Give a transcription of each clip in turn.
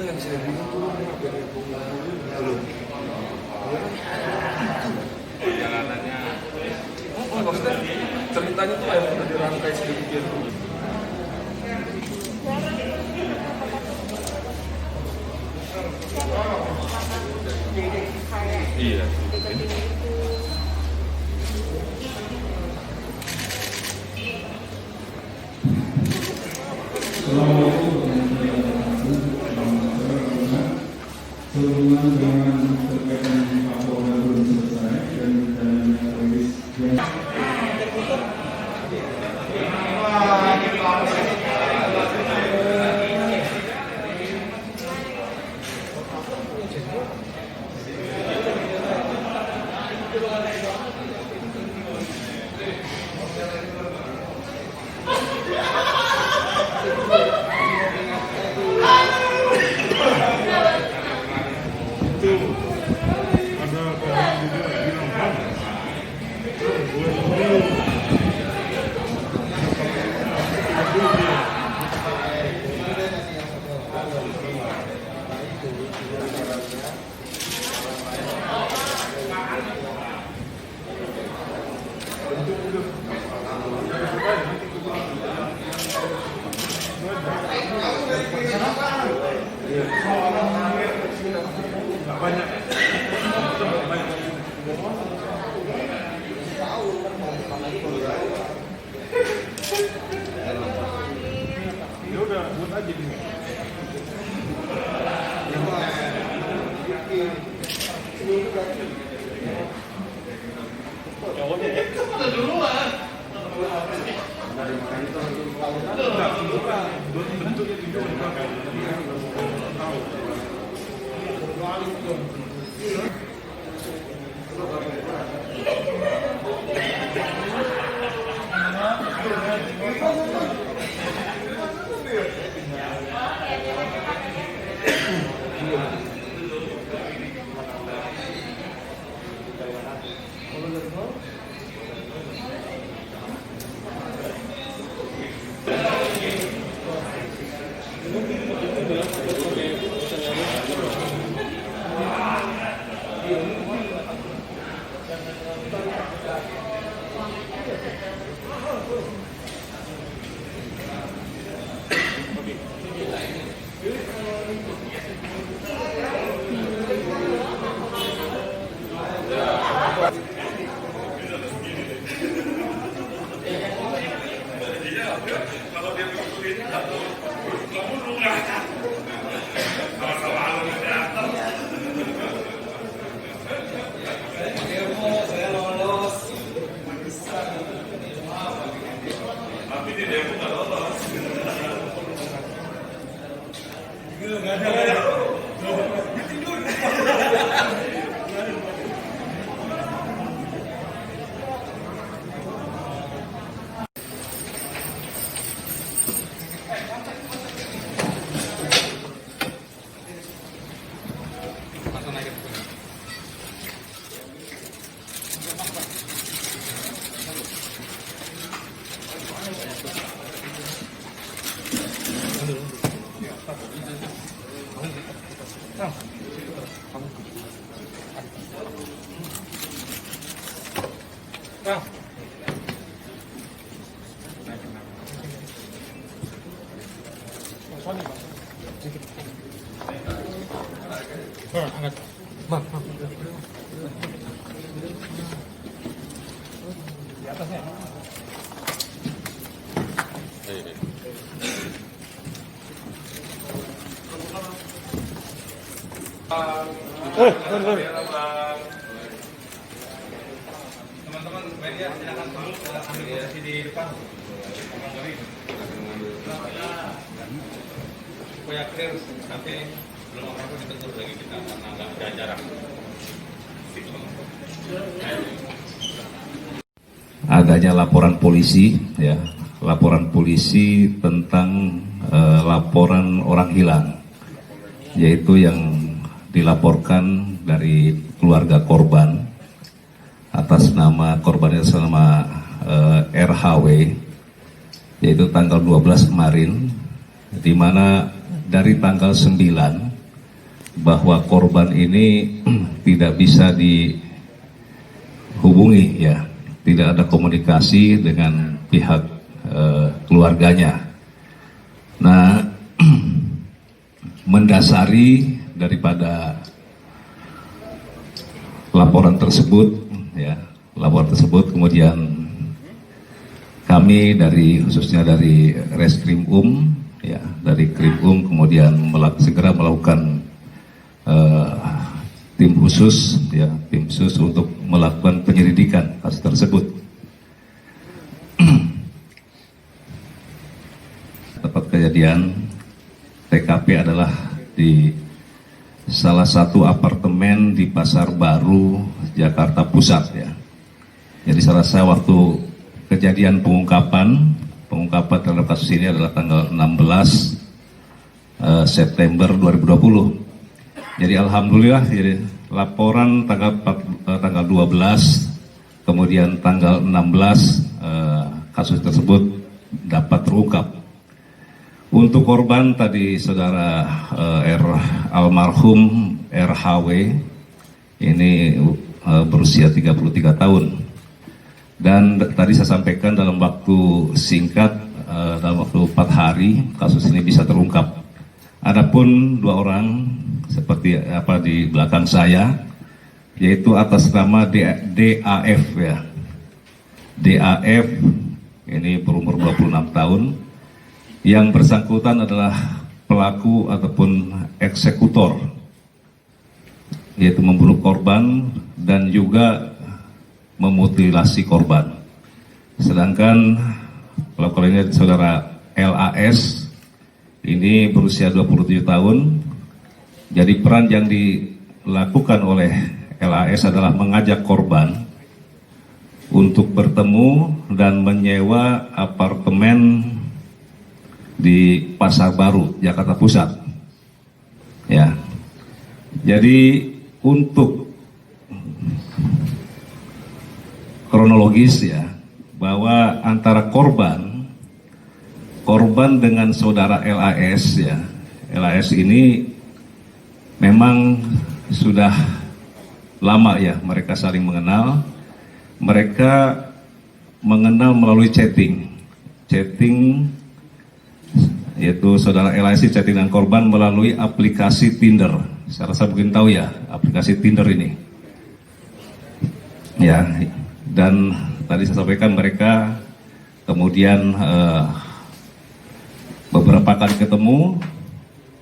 yang saya bingung turun belum. Perjalanannya Maksudnya ceritanya tuh yang udah dirangkai sedemikian rupa. iya. Sehubungan dengan kegiatan Kapolda belum selesai dan jalannya rilis di atasnya. Teman-teman media silakan dulu ambil posisi di depan. Supaya clear, tapi belum apa-apa ditentu lagi kita karena nggak ada jarak. Adanya laporan polisi, ya, laporan polisi tentang laporan orang hilang, yaitu yang dilaporkan dari keluarga korban atas nama korbannya selama RHW, yaitu tanggal 12 kemarin, di mana dari tanggal 9 bahwa korban ini tidak bisa dihubungi, ya, tidak ada komunikasi dengan pihak keluarganya. Nah, mendasari daripada laporan tersebut, ya, laporan tersebut kemudian kami khususnya dari Reskrim ya, dari Krim kemudian segera melakukan tim khusus untuk melakukan penyelidikan kasus tersebut. Tempat kejadian TKP adalah di salah satu apartemen di Pasar Baru, Jakarta Pusat, ya. Jadi saya waktu kejadian pengungkapan terhadap kasus ini adalah tanggal 16 September 2020. Jadi alhamdulillah, jadi laporan tanggal 12, kemudian tanggal 16 kasus tersebut dapat terungkap. Untuk korban tadi saudara almarhum RHW ini berusia 33 tahun. Dan tadi saya sampaikan dalam waktu singkat, dalam waktu 4 hari kasus ini bisa terungkap. Adapun 2 orang seperti apa di belakang saya, yaitu atas nama DAF, ya. DAF ini berumur 26 tahun. Yang bersangkutan adalah pelaku ataupun eksekutor, yaitu membunuh korban dan juga memutilasi korban. Sedangkan pelaku lainnya saudara LAS ini berusia 27 tahun. Jadi peran yang dilakukan oleh LAS adalah mengajak korban untuk bertemu dan menyewa apartemen di Pasar Baru, Jakarta Pusat, ya. Jadi untuk kronologis, ya, bahwa antara korban dengan saudara LAS, ya, LAS ini memang sudah lama, ya, mereka saling mengenal. Mereka mengenal melalui chatting, yaitu saudara LAS chatting dengan korban melalui aplikasi Tinder. Saya rasa mungkin tahu, ya, aplikasi Tinder ini, ya. Dan tadi saya sampaikan mereka kemudian beberapa kali ketemu,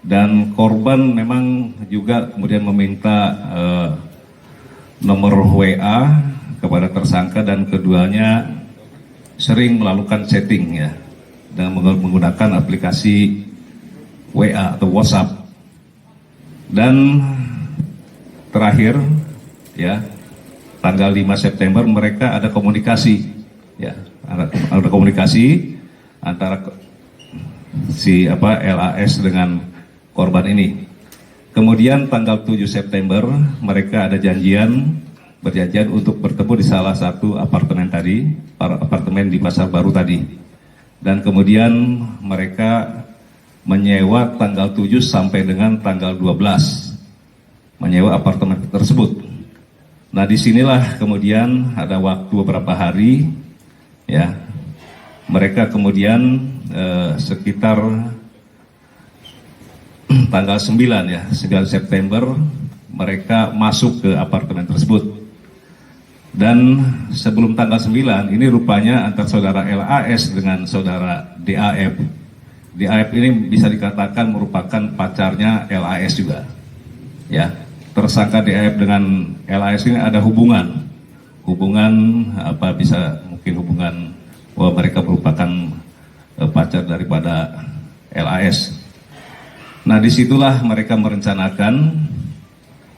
dan korban memang juga kemudian meminta nomor WA kepada tersangka, dan keduanya sering melakukan chatting, ya, dan menggunakan aplikasi WA atau WhatsApp. Dan terakhir, ya, tanggal 5 September mereka ada komunikasi, ya, ada komunikasi antara si LAS dengan korban ini. Kemudian tanggal 7 September mereka ada berjanjian untuk bertemu di salah satu apartemen di Pasar Baru tadi. Dan kemudian mereka menyewa tanggal 7 sampai dengan tanggal 12, menyewa apartemen tersebut. Nah, disinilah kemudian ada waktu beberapa hari, ya, mereka kemudian sekitar tanggal 9, ya, 9 September mereka masuk ke apartemen tersebut. Dan sebelum tanggal 9 ini rupanya antara saudara LAS dengan saudara DAF ini bisa dikatakan merupakan pacarnya LAS juga, ya. Tersangka DAF dengan LAS ini ada hubungan bahwa mereka merupakan pacar daripada LAS. Nah, disitulah mereka merencanakan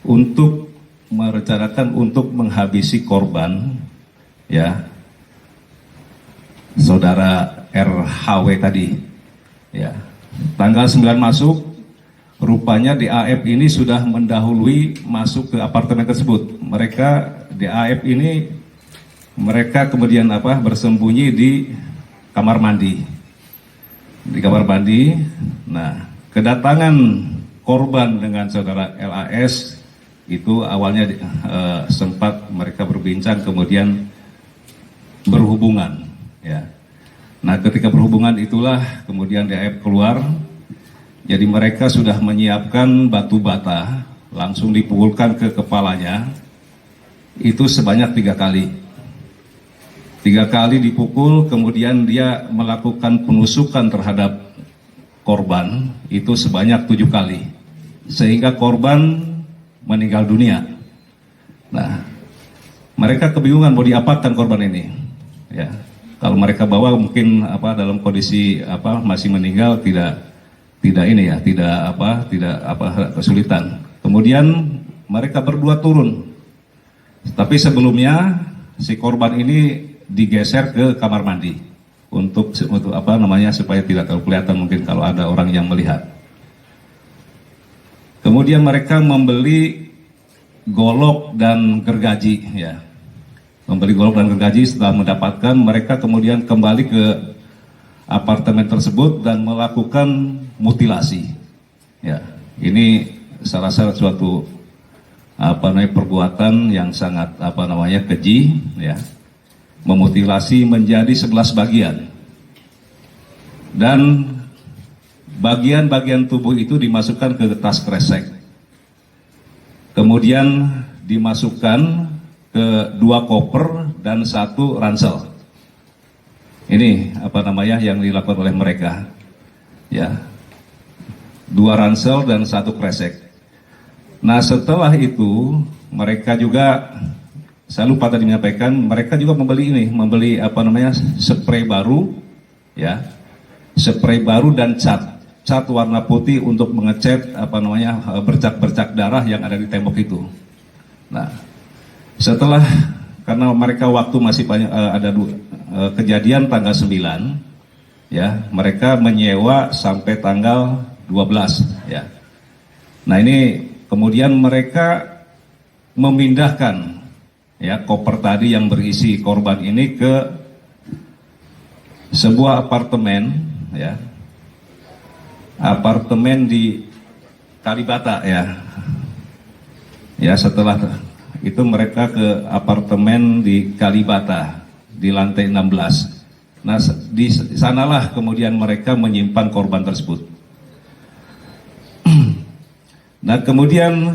untuk menghabisi korban, ya, saudara RHW tadi, ya. Tanggal 9 masuk, rupanya DAF ini sudah mendahului masuk ke apartemen tersebut. DAF ini kemudian bersembunyi di kamar mandi. Nah, kedatangan korban dengan saudara LAS itu awalnya sempat mereka berbincang kemudian berhubungan, ya. Nah, ketika berhubungan itulah kemudian DAF keluar. Jadi mereka sudah menyiapkan batu bata langsung dipukulkan ke kepalanya itu sebanyak 3 kali. 3 kali dipukul, kemudian dia melakukan penusukan terhadap korban itu sebanyak 7 kali, sehingga korban meninggal dunia. Nah, mereka kebingungan mau diapakan korban ini, ya. Kalau mereka bawa mungkin dalam kondisi masih meninggal tidak kesulitan. Kemudian mereka berdua turun, tapi sebelumnya si korban ini digeser ke kamar mandi untuk supaya tidak terlalu kelihatan mungkin kalau ada orang yang melihat. Kemudian mereka membeli golok dan gergaji, ya. Membeli golok dan gergaji. Setelah mendapatkan, mereka kemudian kembali ke apartemen tersebut dan melakukan mutilasi. Ya, ini salah suatu perbuatan yang sangat keji, ya. Memutilasi menjadi 11 bagian. Dan bagian-bagian tubuh itu dimasukkan ke tas kresek. Kemudian dimasukkan ke 2 koper dan 1 ransel. Ini yang dilakukan oleh mereka, ya. 2 ransel dan 1 kresek. Nah, setelah itu mereka juga, saya lupa tadi menyampaikan, mereka juga membeli spray baru, ya, spray baru dan cat warna putih untuk mengecat bercak-bercak darah yang ada di tembok itu. Nah, setelah karena mereka waktu masih banyak, ada kejadian tanggal 9, ya, mereka menyewa sampai tanggal 12, ya. Nah, ini kemudian mereka memindahkan, ya, koper tadi yang berisi korban ini ke sebuah apartemen, ya, apartemen di Kalibata, ya. Ya, setelah itu mereka ke apartemen di Kalibata di lantai 16. Nah, di sanalah kemudian mereka menyimpan korban tersebut. Nah, kemudian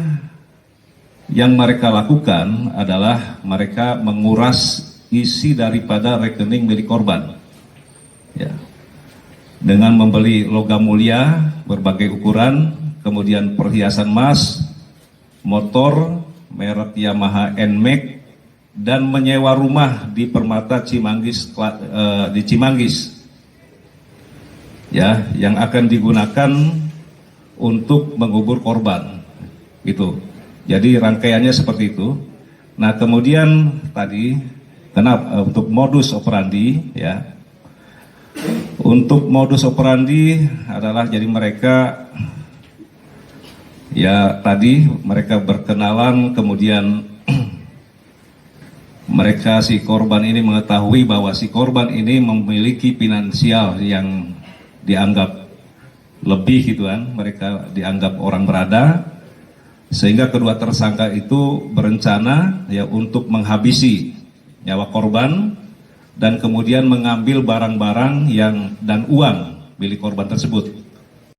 yang mereka lakukan adalah mereka menguras isi daripada rekening milik korban, ya, dengan membeli logam mulia berbagai ukuran, kemudian perhiasan emas, motor merek Yamaha NMAX, dan menyewa rumah di Permata Cimanggis, di Cimanggis, ya, yang akan digunakan untuk mengubur korban, gitu. Jadi rangkaiannya seperti itu. Nah, kemudian tadi untuk modus operandi, ya, untuk modus operandi adalah jadi mereka, ya, tadi mereka berkenalan, kemudian mereka si korban ini mengetahui bahwa si korban ini memiliki finansial yang dianggap lebih, gitu kan, mereka dianggap orang berada, sehingga kedua tersangka itu berencana, ya, untuk menghabisi nyawa korban dan kemudian mengambil barang-barang dan uang milik korban tersebut.